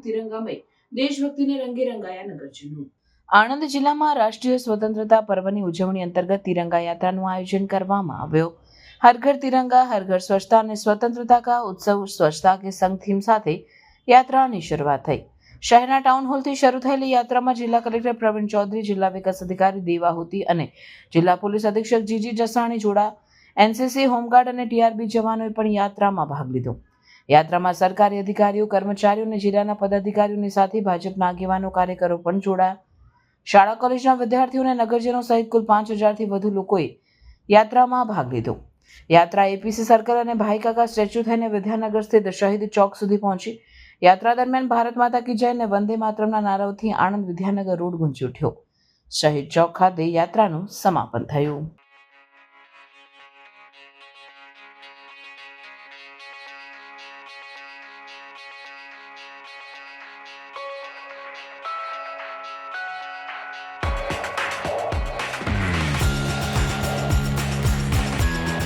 તિરંગામય દેશભક્તિને રંગે રંગાયા નગરજનો। આણંદ જિલ્લામાં રાષ્ટ્રીય સ્વતંત્રતા પર્વની ઉજવણી અંતર્ગત તિરંગા યાત્રાનું આયોજન કરવામાં આવ્યું। હર ઘર તિરંગા હર ઘર સ્વચ્છતા અને સ્વતંत्रता का उत्सव स्वच्छता के संग थीम સાથે યાત્રાની શરૂઆત થઈ। શહેરના ટાઉન હોલથી શરૂ થયેલી યાત્રામાં જિલ્લા કલેક્ટર પ્રવીણ ચૌધરી, જિલ્લા વિકાસ અધિકારી દેવાહુતી અને જિલ્લા પોલીસ અધિક્ષક જીજી જસાણી જોડા, એનસીસી, હોમગાર્ડ અને ટીઆરબી જવાનોએ પણ યાત્રામાં ભાગ લીધો। યાત્રામાં સરકારી અધિકારીઓ, કર્મચારીઓ અને જિલ્લાના પદાધિકારીઓની સાથે ભાજપના આગેવાનો, કાર્યકરો પણ જોડાયા। શાળા કોલેજના વિદ્યાર્થીઓ અને નગરજનો સહિત કુલ 5000થી વધુ લોકોએ યાત્રામાં ભાગ લીધો। યાત્રા એપીસી સર્કલ અને ભાઈકાકા સ્ટેચ્યુ થઈને વિદ્યાનગર સ્થિત શહીદ ચોક સુધી પહોંચી। યાત્રા દરમિયાન ભારત માતા કી જય અને વંદે માતરમના નારાઓથી આણંદ વિદ્યાનગર રોડ ગુંજી ઉઠ્યો। શહીદ ચોક ખાતે યાત્રાનું સમાપન થયું।